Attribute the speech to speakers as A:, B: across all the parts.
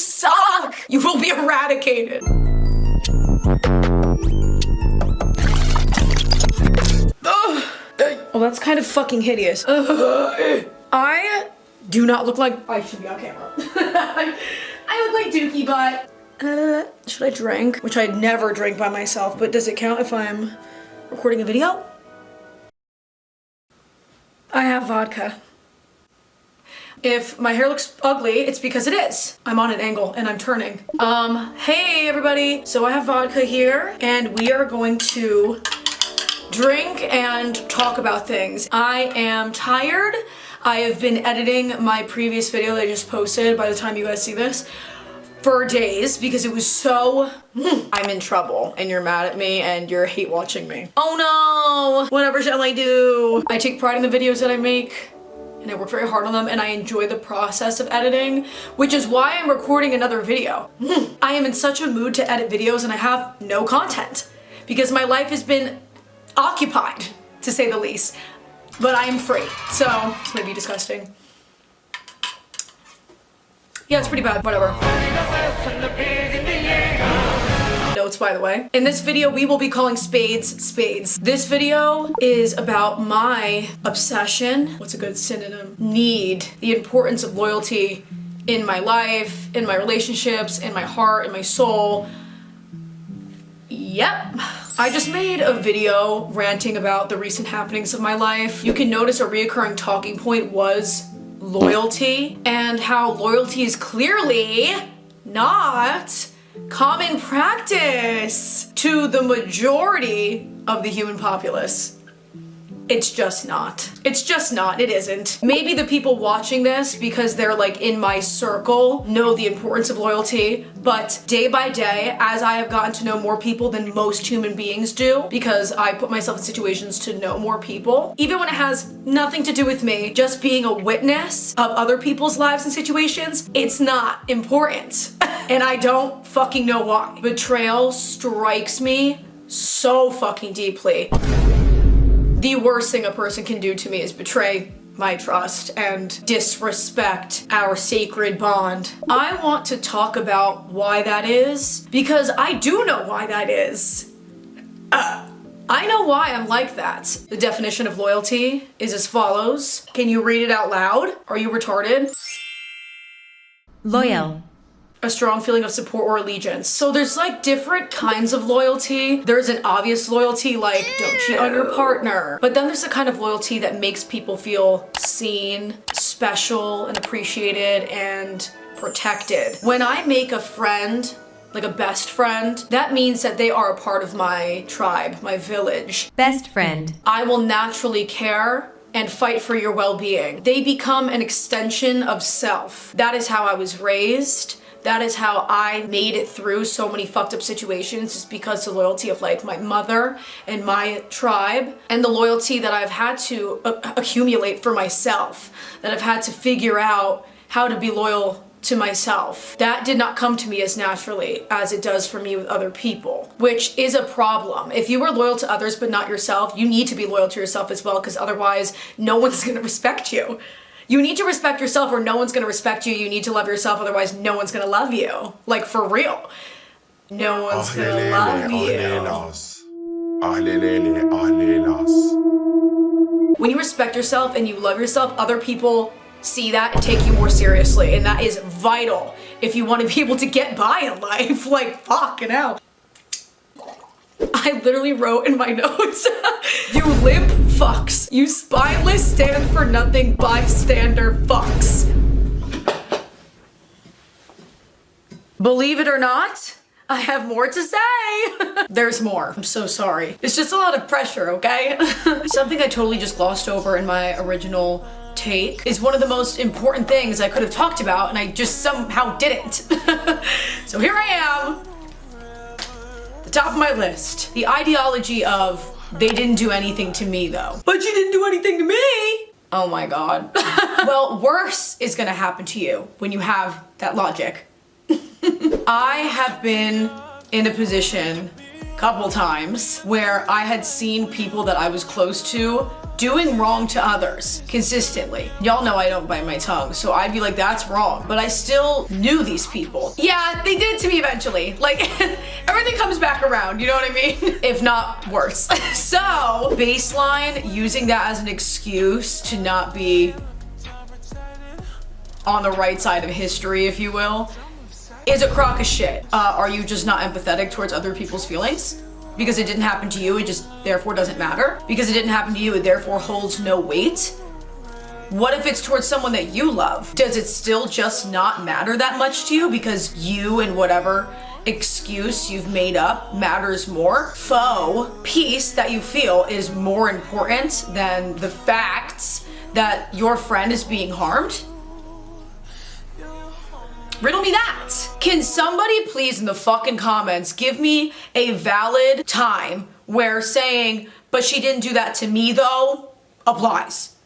A: suck. You will be eradicated. Oh, that's kind of fucking hideous. I do not look like I should be on camera. I look like Dookie, but should I drink? Which I never drink by myself, but does it count if I'm recording a video? I have vodka. If my hair looks ugly, it's because it is. I'm on an angle and I'm turning. Hey everybody. So I have vodka here and we are going to drink and talk about things. I am tired. I have been editing my previous video that I just posted by the time you guys see this for days because it was so, I'm in trouble and you're mad at me and you're hate watching me. Oh no, whatever shall I do? I take pride in the videos that I make and I work very hard on them and I enjoy the process of editing, which is why I'm recording another video. I am in such a mood to edit videos and I have no content because my life has been occupied, to say the least, but I am free, so this might be disgusting. Yeah, it's pretty bad, whatever. Notes, by the way. In this video, we will be calling spades spades. This video is about my obsession, what's a good synonym? Need, the importance of loyalty in my life, in my relationships, in my heart, in my soul. Yep. I just made a video ranting about the recent happenings of my life. You can notice a reoccurring talking point was loyalty and how loyalty is clearly not common practice to the majority of the human populace. It's just not. It's just not. It isn't. Maybe the people watching this, because they're like in my circle, know the importance of loyalty, but day by day, as I have gotten to know more people than most human beings do, because I put myself in situations to know more people, even when it has nothing to do with me, just being a witness of other people's lives and situations, it's not important. And I don't fucking know why. Betrayal strikes me so fucking deeply. The worst thing a person can do to me is betray my trust and disrespect our sacred bond. I want to talk about why that is because I do know why that is. I know why I'm like that. The definition of loyalty is as follows. Can you read it out loud? Are you retarded?
B: Loyal.
A: A strong feeling of support or allegiance. So there's like different kinds of loyalty. There's an obvious loyalty like don't cheat on your partner. But then there's a kind of loyalty that makes people feel seen, special, and appreciated and protected. When I make a friend, like a best friend, that means that they are a part of my tribe, my village.
B: Best friend.
A: I will naturally care and fight for your well-being. They become an extension of self. That is how I was raised. That is how I made it through so many fucked up situations, just because the loyalty of like my mother and my tribe and the loyalty that I've had to accumulate for myself, that I've had to figure out how to be loyal to myself. That did not come to me as naturally as it does for me with other people, which is a problem. If you are loyal to others but not yourself, you need to be loyal to yourself as well, because otherwise no one's gonna respect you. You need to respect yourself or no one's gonna respect you. You need to love yourself, otherwise no one's gonna love you. Like, for real. No one's gonna love you. When you respect yourself and you love yourself, other people see that and take you more seriously. And that is vital if you want to be able to get by in life. Like, fucking hell. I literally wrote in my notes, you limp fucks. You spineless, stand for nothing, bystander fucks. Believe it or not, I have more to say. There's more. I'm so sorry. It's just a lot of pressure, okay? Something I totally just glossed over in my original take is one of the most important things I could have talked about and I just somehow didn't. So here I am. The top of my list. The ideology of they didn't do anything to me though. But you didn't do anything to me! Oh my god. Well, worse is gonna happen to you when you have that logic. I have been in a position a couple times where I had seen people that I was close to doing wrong to others consistently. Y'all know I don't bite my tongue, so I'd be like, that's wrong. But I still knew these people. Yeah, they did to me eventually. Like, everything comes back around, you know what I mean? If not worse. So, baseline, using that as an excuse to not be on the right side of history, if you will, is a crock of shit. Are you just not empathetic towards other people's feelings? Because it didn't happen to you, it just therefore doesn't matter? Because it didn't happen to you, it therefore holds no weight? What if it's towards someone that you love? Does it still just not matter that much to you because you and whatever excuse you've made up matters more? Faux peace that you feel is more important than the facts that your friend is being harmed? Riddle me that. Can somebody please in the fucking comments give me a valid time where saying, but she didn't do that to me though, applies?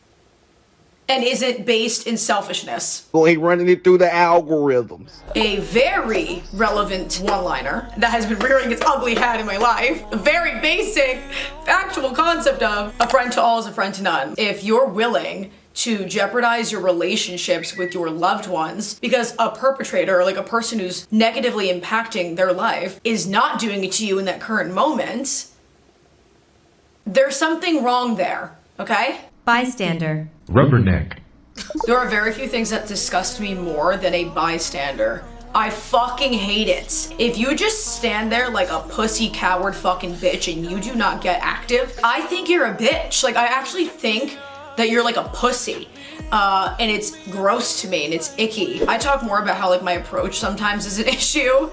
A: And isn't based in selfishness.
B: Well, he running it through the algorithms.
A: A very relevant one-liner that has been rearing its ugly head in my life. A very basic, factual concept of a friend to all is a friend to none. If you're willing to jeopardize your relationships with your loved ones because a perpetrator, like a person who's negatively impacting their life, is not doing it to you in that current moment, there's something wrong there, okay?
C: Bystander.
D: Rubberneck.
A: There are very few things that disgust me more than a bystander. I fucking hate it. If you just stand there like a pussy coward fucking bitch and you do not get active, I think you're a bitch. Like, I actually think that you're like a pussy, and it's gross to me and it's icky. I talk more about how like my approach sometimes is an issue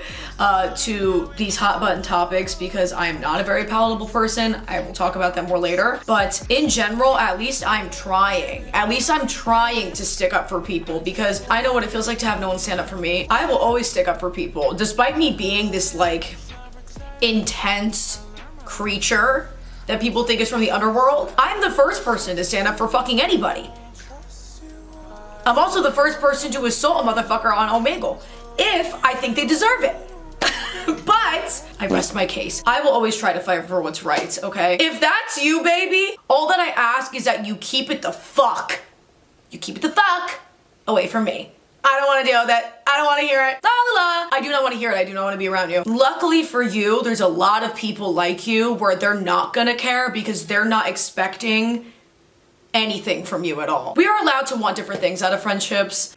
A: to these hot button topics because I'm not a very palatable person. I will talk about them more later. But in general, at least I'm trying. At least I'm trying to stick up for people because I know what it feels like to have no one stand up for me. I will always stick up for people. Despite me being this like intense creature that people think is from the underworld, I'm the first person to stand up for fucking anybody. I'm also the first person to assault a motherfucker on Omegle if I think they deserve it. But I rest my case. I will always try to fight for what's right, okay? If that's you, baby, all that I ask is that you keep it the fuck away from me. I don't want to deal with it. I don't want to hear it. La la la. I do not want to hear it. I do not want to be around you. Luckily for you, there's a lot of people like you where they're not gonna care because they're not expecting anything from you at all. We are allowed to want different things out of friendships.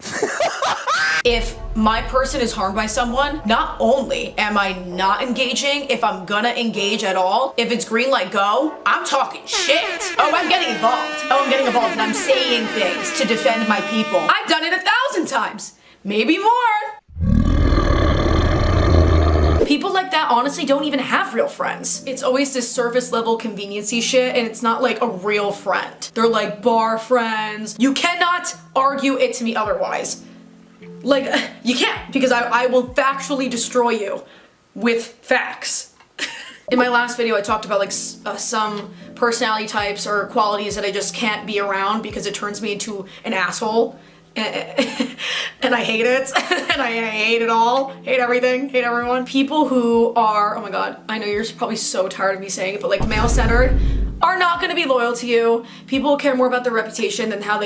A: If my person is harmed by someone, not only am I not engaging, if I'm gonna engage at all, if it's green light go, I'm talking shit. Oh, I'm getting involved. And I'm saying things to defend my people. I've done it 1,000 times, maybe more. People like that honestly don't even have real friends. It's always this surface level conveniency shit and it's not like a real friend. They're like bar friends. You cannot argue it to me otherwise. Like, you can't, because I will factually destroy you with facts. In my last video, I talked about like some personality types or qualities that I just can't be around because it turns me into an asshole. And I hate it. And I hate it all. Hate everything. Hate everyone. People who are, oh my god, I know you're probably so tired of me saying it, but like male-centered are not gonna be loyal to you. People care more about their reputation than how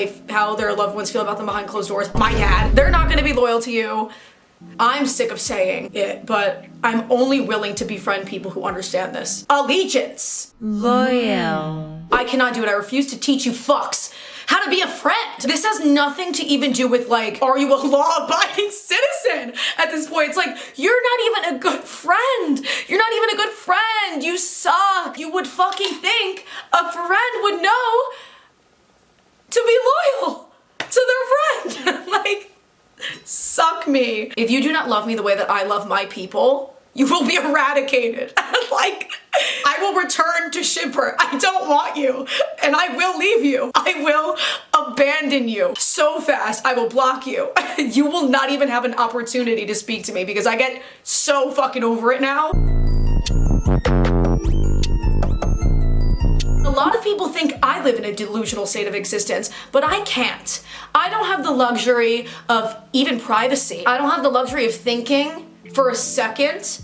A: their loved ones feel about them behind closed doors. My dad, they're not gonna be loyal to you. I'm sick of saying it, but I'm only willing to befriend people who understand this. Allegiance.
C: Loyal.
A: I cannot do it. I refuse to teach you fucks how to be a friend. This has nothing to even do with like, are you a law-abiding citizen at this point? It's like, you're not even a good friend. You're not even a good friend. You suck. You would fucking think a friend would know to be loyal to their friend. Like, suck me. If you do not love me the way that I love my people, you will be eradicated. Like, I will return to Shipper. I don't want you. And I will leave you. I will abandon you so fast. I will block you. You will not even have an opportunity to speak to me because I get so fucking over it now. A lot of people think I live in a delusional state of existence, but I can't. I don't have the luxury of even privacy. I don't have the luxury of thinking for a second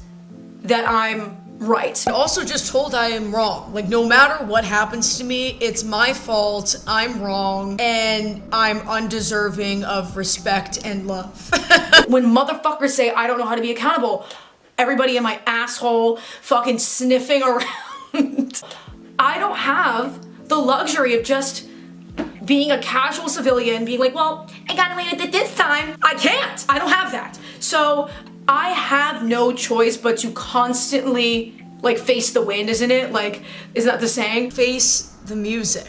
A: that I'm right. I also just told I am wrong. Like, no matter what happens to me, it's my fault, I'm wrong, and I'm undeserving of respect and love. When motherfuckers say I don't know how to be accountable, everybody in my asshole fucking sniffing around. I don't have the luxury of just being a casual civilian, being like, well, I got away with it this time. I can't. I don't have that. So I have no choice but to constantly, like, face the wind, isn't it? Like, isn't that the saying? Face the music.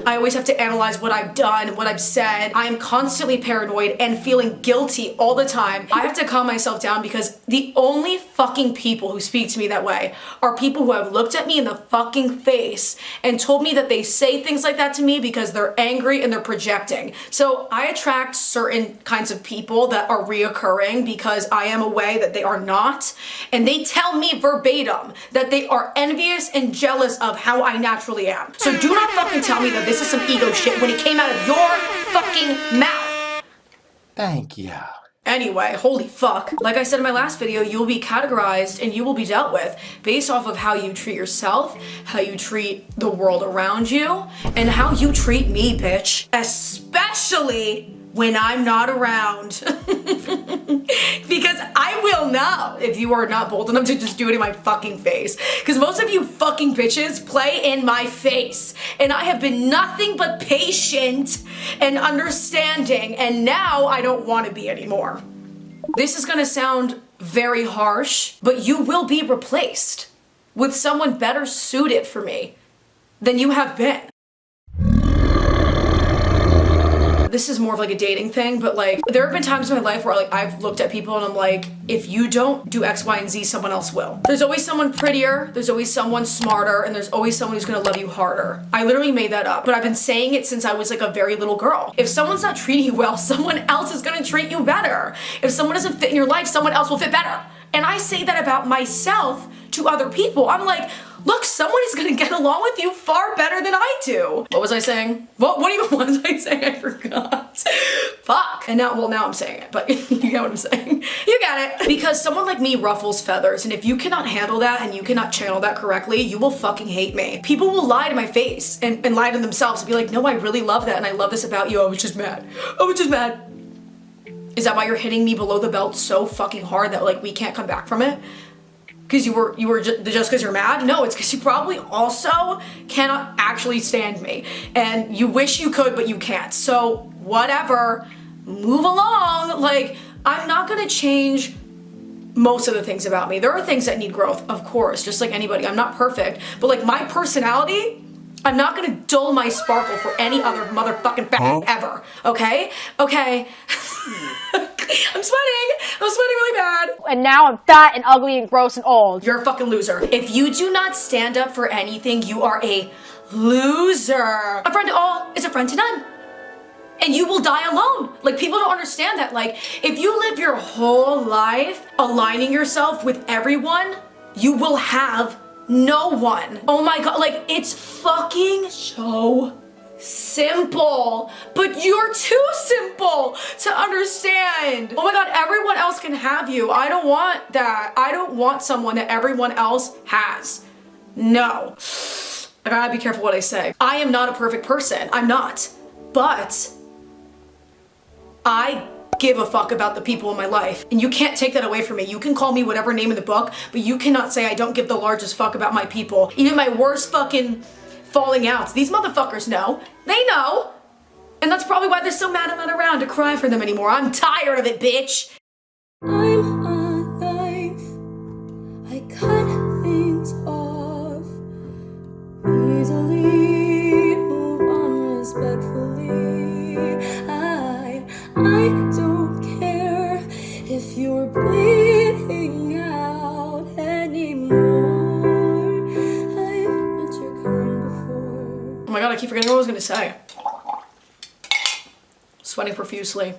A: I always have to analyze what I've done, what I've said. I am constantly paranoid and feeling guilty all the time. I have to calm myself down because the only fucking people who speak to me that way are people who have looked at me in the fucking face and told me that they say things like that to me because they're angry and they're projecting. So I attract certain kinds of people that are reoccurring because I am a way that they are not. And they tell me verbatim that they are envious and jealous of how I naturally am. So do not fucking tell me that this is some ego shit when it came out of your fucking mouth.
B: Thank you.
A: Anyway, holy fuck. Like I said in my last video, you will be categorized and you will be dealt with based off of how you treat yourself, how you treat the world around you, and how you treat me, bitch. Especially when I'm not around. Because I will know if you are not bold enough to just do it in my fucking face. Because most of you fucking bitches play in my face. And I have been nothing but patient and understanding, and now I don't want to be anymore. This is gonna sound very harsh, but you will be replaced with someone better suited for me than you have been. This is more of like a dating thing, but like there have been times in my life where like I've looked at people and I'm like, if you don't do X, Y, and Z, someone else will. There's always someone prettier, there's always someone smarter, and there's always someone who's gonna love you harder. I literally made that up, but I've been saying it since I was like a very little girl. If someone's not treating you well, someone else is gonna treat you better. If someone doesn't fit in your life, someone else will fit better. And I say that about myself to other people. I'm like, look, someone is gonna get along with you far better than I do. What was I saying? What even was I saying? I forgot. Fuck. And now, well, now I'm saying it, but you get what I'm saying. You get it. Because someone like me ruffles feathers, and if you cannot handle that and you cannot channel that correctly, you will fucking hate me. People will lie to my face and lie to themselves and be like, no, I really love that and I love this about you. I was just mad. I was just mad. Is that why you're hitting me below the belt so fucking hard that like we can't come back from it? Because you were just because you're mad? No, it's because you probably also cannot actually stand me. And you wish you could, but you can't. So whatever, move along. Like, I'm not gonna change most of the things about me. There are things that need growth, of course, just like anybody. I'm not perfect, but like my personality, I'm not gonna dull my sparkle for any other motherfucking fact ever, okay? Okay. I'm sweating really bad.
D: And now I'm fat and ugly and gross and old.
A: You're a fucking loser. If you do not stand up for anything, you are a loser. A friend to all is a friend to none. And you will die alone. Like, people don't understand that. Like, if you live your whole life aligning yourself with everyone, you will have no one. Oh my god, like, it's fucking so simple, but you're too simple to understand. Oh my god, everyone else can have you. I don't want that. I don't want someone that everyone else has. No. I gotta be careful what I say. I am not a perfect person. I'm not. But I give a fuck about the people in my life, and you can't take that away from me. You can call me whatever name in the book, but you cannot say I don't give the largest fuck about my people. Even my worst fucking falling outs. These motherfuckers know. They know. And that's probably why they're so mad I'm not around to cry for them anymore. I'm tired of it, bitch.
E: I'm alive. I cut things off easily, move on respectfully. I don't care if you're bleeding out anymore. I've met your kind before.
A: Oh my god, I keep forgetting what I was gonna say. Sweating profusely.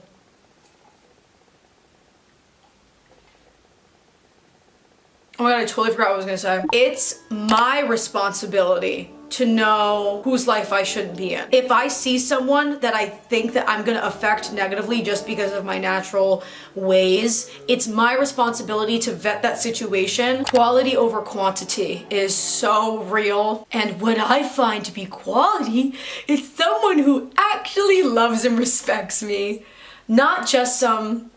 A: Oh my god, I totally forgot what I was gonna say. It's my responsibility to know whose life I shouldn't be in. If I see someone that I think that I'm gonna affect negatively just because of my natural ways, it's my responsibility to vet that situation. Quality over quantity is so real. And what I find to be quality is someone who actually loves and respects me. Not just some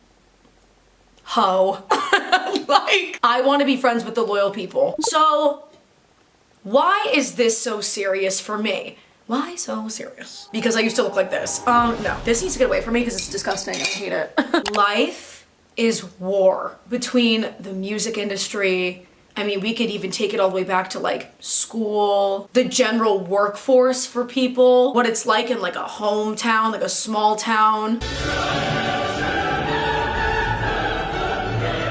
A: hoe. Like, I want to be friends with the loyal people. So, why is this so serious for me? Why so serious? Because I used to look like this. No. This needs to get away from me because it's disgusting. I hate it. Life is war between the music industry. I mean, we could even take it all the way back to like school, the general workforce for people, what it's like in like a hometown, like a small town.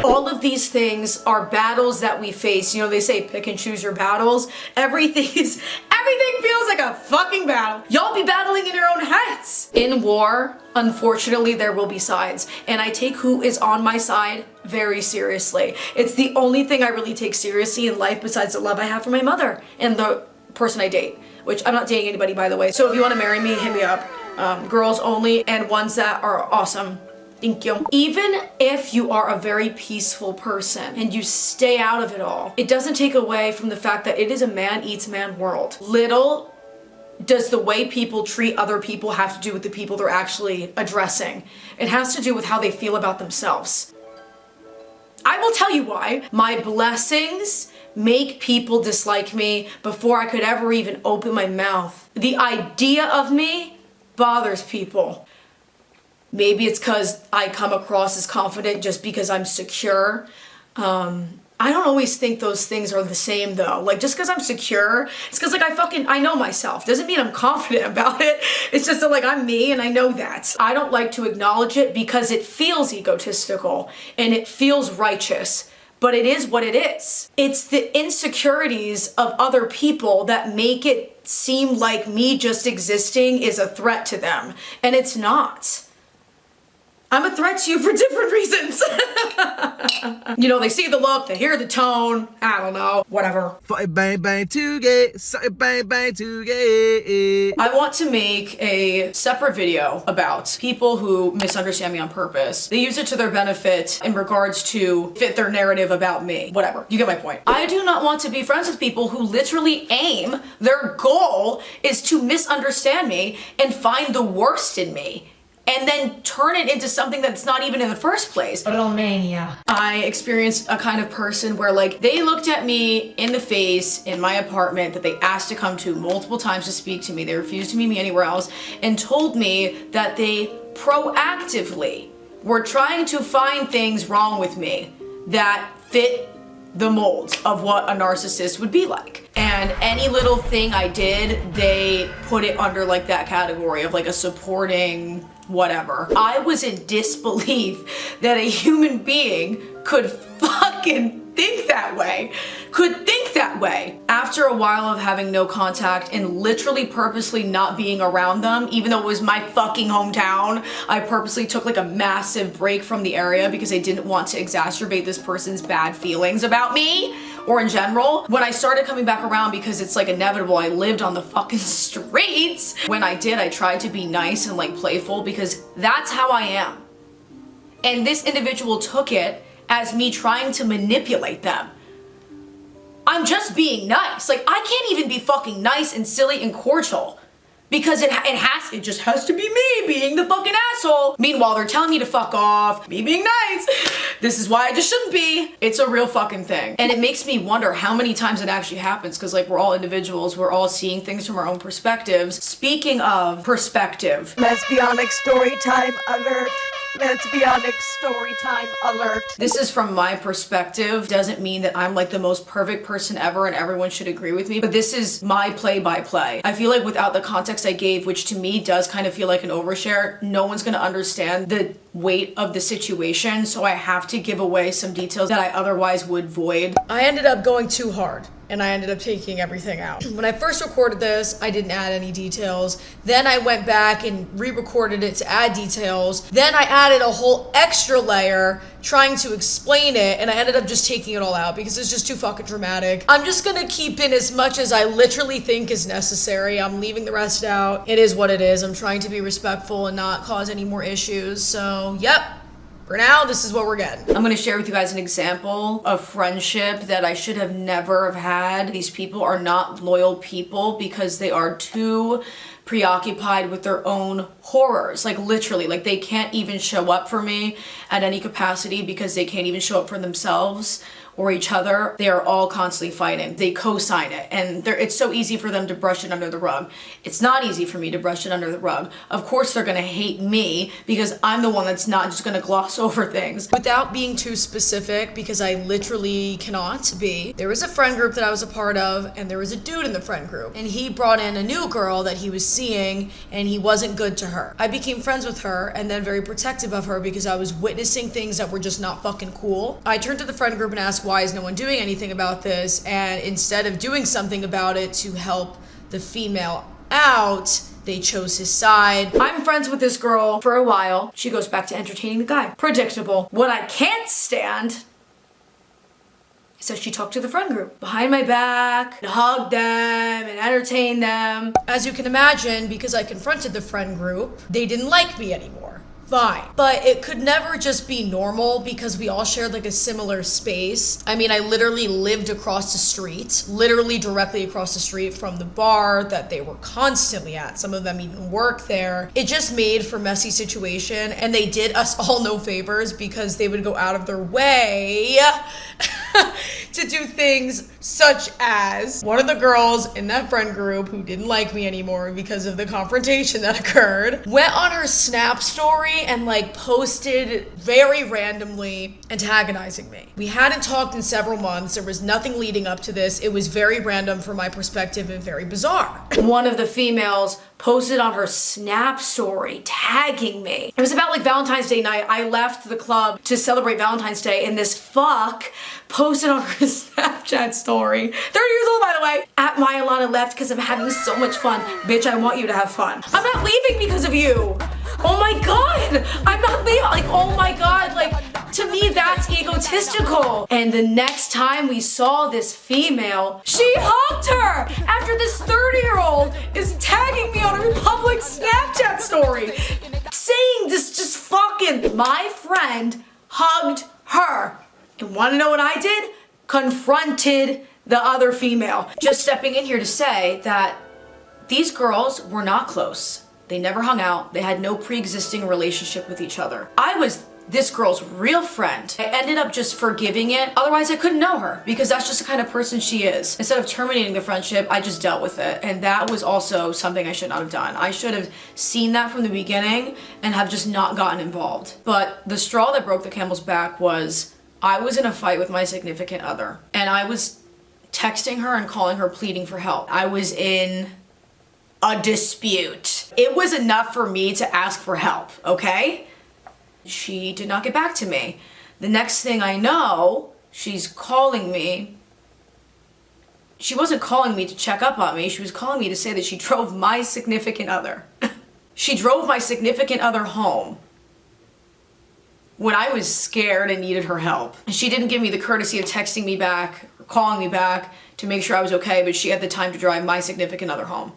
A: All of these things are battles that we face. You know, they say pick and choose your battles. Everything feels like a fucking battle. Y'all be battling in your own heads. In war, unfortunately, there will be sides. And I take who is on my side very seriously. It's the only thing I really take seriously in life besides the love I have for my mother and the person I date, which I'm not dating anybody, by the way. So if you want to marry me, hit me up. Girls only and ones that are awesome. Thank you. Even if you are a very peaceful person and you stay out of it all, it doesn't take away from the fact that it is a man eats man world. Little does the way people treat other people have to do with the people they're actually addressing. It has to do with how they feel about themselves. I will tell you why. My blessings make people dislike me before I could ever even open my mouth. The idea of me bothers people. Maybe it's because I come across as confident just because I'm secure. I don't always think those things are the same though. Like just because I'm secure, it's because like I know myself. Doesn't mean I'm confident about it. It's just that like I'm me and I know that. I don't like to acknowledge it because it feels egotistical and it feels righteous. But it is what it is. It's the insecurities of other people that make it seem like me just existing is a threat to them. And it's not. I'm a threat to you for different reasons. You know, they see the look, they hear the tone, I don't know, whatever.
B: Bang bang to gay, bang bang to gay.
A: I want to make a separate video about people who misunderstand me on purpose. They use it to their benefit in regards to fit their narrative about me. Whatever, you get my point. I do not want to be friends with people who literally their goal is to misunderstand me and find the worst in me. And then turn it into something that's not even in the first place. A little mania. I experienced a kind of person where like they looked at me in the face in my apartment that they asked to come to multiple times to speak to me. They refused to meet me anywhere else and told me that they proactively were trying to find things wrong with me that fit the mold of what a narcissist would be like. And any little thing I did, they put it under like that category of like a supporting whatever. I was in disbelief that a human being could fucking think that way. After a while of having no contact and literally purposely not being around them, even though it was my fucking hometown, I purposely took like a massive break from the area because I didn't want to exacerbate this person's bad feelings about me or in general. When I started coming back around, because it's like inevitable, I lived on the fucking streets. When I did, I tried to be nice and like playful because that's how I am. And this individual took it as me trying to manipulate them. I'm just being nice. Like, I can't even be fucking nice and silly and cordial because it just has to be me being the fucking asshole. Meanwhile, they're telling me to fuck off, me being nice. This is why I just shouldn't be. It's a real fucking thing. And it makes me wonder how many times it actually happens because like we're all individuals, we're all seeing things from our own perspectives. Speaking of perspective.
F: Lesbianic story time alert. Lesbianic story time alert.
A: This is from my perspective. Doesn't mean that I'm like the most perfect person ever and everyone should agree with me, but this is my play-by-play. I feel like without the context I gave, which to me does kind of feel like an overshare, no one's gonna understand the weight of the situation, so I have to give away some details that I otherwise would void. I ended up going too hard. and I ended up taking everything out. When I first recorded this, I didn't add any details. Then I went back and re-recorded it to add details. Then I added a whole extra layer trying to explain it, and I ended up just taking it all out because it's just too fucking dramatic. I'm just gonna keep in as much as I literally think is necessary. I'm leaving the rest out. It is what it is. I'm trying to be respectful and not cause any more issues. So, yep. For now, this is what we're getting. I'm gonna share with you guys an example of friendship that I should have never have had. These people are not loyal people because they are too preoccupied with their own horrors. Like literally, like they can't even show up for me at any capacity because they can't even show up for themselves or each other. They are all constantly fighting. They co-sign it, and it's so easy for them to brush it under the rug. It's not easy for me to brush it under the rug. Of course they're gonna hate me because I'm the one that's not just gonna gloss over things. Without being too specific, because I literally cannot be, there was a friend group that I was a part of, and there was a dude in the friend group, and he brought in a new girl that he was seeing, and he wasn't good to her. I became friends with her, and then very protective of her because I was witnessing things that were just not fucking cool. I turned to the friend group and asked, why is no one doing anything about this? And instead of doing something about it to help the female out, they chose his side. I'm friends with this girl for a while. She goes back to entertaining the guy. Predictable. What I can't stand is that she talked to the friend group behind my back and hugged them and entertained them. As you can imagine, because I confronted the friend group, they didn't like me anymore. Fine. But it could never just be normal because we all shared like a similar space. I mean, I literally lived across the street, literally directly across the street from the bar that they were constantly at. Some of them even work there. It just made for messy situation, and they did us all no favors because they would go out of their way to do things such as one of the girls in that friend group who didn't like me anymore because of the confrontation that occurred went on her Snap story and like posted very randomly antagonizing me. We hadn't talked in several months. There was nothing leading up to this. It was very random from my perspective and very bizarre. One of the females posted on her Snap story tagging me. It was about like Valentine's Day night. I left the club to celebrate Valentine's Day, and this fuck posted on her Snapchat story, 30 years old by the way, at my Alana left because I'm having so much fun. Bitch, I want you to have fun. I'm not leaving because of you. Oh my god, I'm not leaving. Like, oh my god, like, to me that's egotistical. And the next time we saw this female, she hugged her after this 30-year-old is tagging me on her public Snapchat story, saying this just fucking, my friend hugged her. And wanna know what I did? Confronted the other female. Just stepping in here to say that these girls were not close. They never hung out. They had no pre-existing relationship with each other. I was this girl's real friend. I ended up just forgiving it. Otherwise, I couldn't know her because that's just the kind of person she is. Instead of terminating the friendship, I just dealt with it. And that was also something I should not have done. I should have seen that from the beginning and have just not gotten involved. But the straw that broke the camel's back was I was in a fight with my significant other, and I was texting her and calling her pleading for help. I was in a dispute. It was enough for me to ask for help, okay? She did not get back to me. The next thing I know, she's calling me. She wasn't calling me to check up on me. She was calling me to say that she drove my significant other. She drove my significant other home when I was scared and needed her help. She didn't give me the courtesy of texting me back or calling me back to make sure I was okay, but she had the time to drive my significant other home.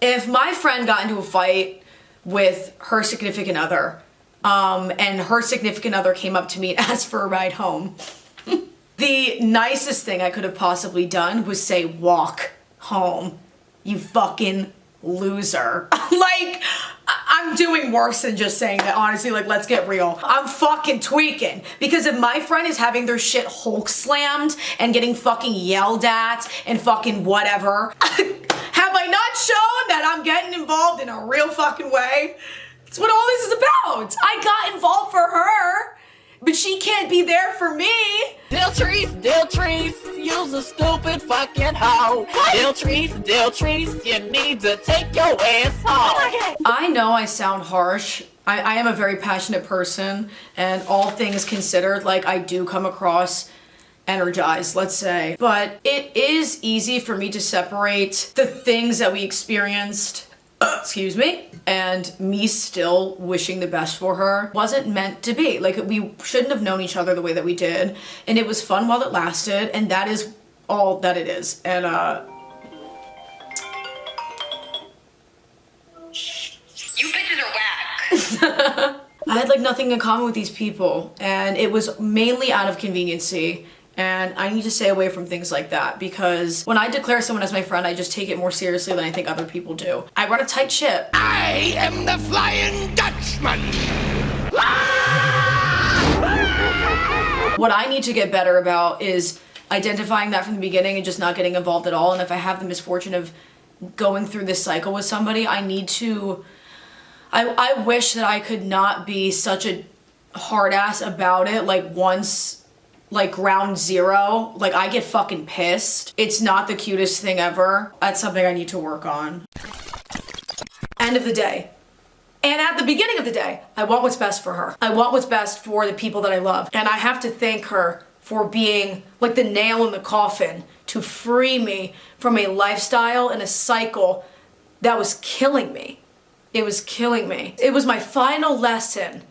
A: If my friend got into a fight with her significant other, and her significant other came up to me and asked for a ride home, the nicest thing I could have possibly done was say, walk home, you fucking loser. Like, I'm doing worse than just saying that, honestly. Like, let's get real. I'm fucking tweaking. Because if my friend is having their shit Hulk slammed and getting fucking yelled at and fucking whatever, have I not shown that I'm getting involved in a real fucking way? That's what all this is about. I got involved for her, but she can't be there for me.
G: Diltrice, you's a stupid fucking hoe. Diltrice, you need to take your ass home.
A: I know I sound harsh. I am a very passionate person, and all things considered, like, I do come across energized, let's say. But it is easy for me to separate the things that we experienced, excuse me, and me still wishing the best for her wasn't meant to be. Like, we shouldn't have known each other the way that we did, and it was fun while it lasted, and that is all that it is. And
H: you bitches are whack.
A: I had like nothing in common with these people, and it was mainly out of conveniency. And I need to stay away from things like that, because when I declare someone as my friend, I just take it more seriously than I think other people do. I run a tight ship.
B: I am the Flying Dutchman.
A: What I need to get better about is identifying that from the beginning and just not getting involved at all. And if I have the misfortune of going through this cycle with somebody, I need to, I wish that I could not be such a hard ass about it. Like once, like round zero, like I get fucking pissed. It's not the cutest thing ever. That's something I need to work on. End of the day. And at the beginning of the day, I want what's best for her. I want what's best for the people that I love. And I have to thank her for being like the nail in the coffin to free me from a lifestyle and a cycle that was killing me. It was killing me. It was my final lesson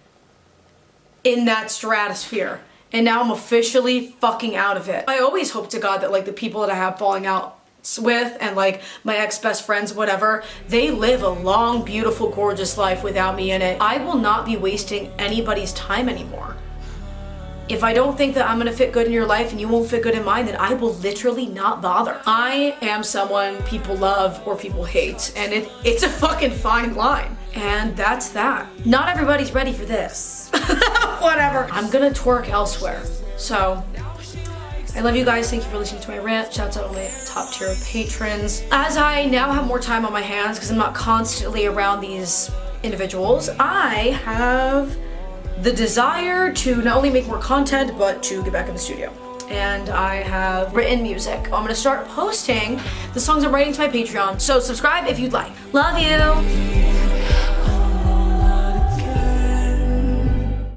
A: in that stratosphere. And now I'm officially fucking out of it. I always hope to God that like the people that I have falling out with and like my ex-best friends, whatever, they live a long, beautiful, gorgeous life without me in it. I will not be wasting anybody's time anymore. If I don't think that I'm gonna fit good in your life and you won't fit good in mine, then I will literally not bother. I am someone people love or people hate, and it's a fucking fine line. And that's that. Not everybody's ready for this. Whatever. I'm gonna twerk elsewhere. So, I love you guys. Thank you for listening to my rant. Shouts out to my top tier patrons. As I now have more time on my hands because I'm not constantly around these individuals, I have the desire to not only make more content, but to get back in the studio. And I have written music. I'm gonna start posting the songs I'm writing to my Patreon. So subscribe if you'd like. Love you.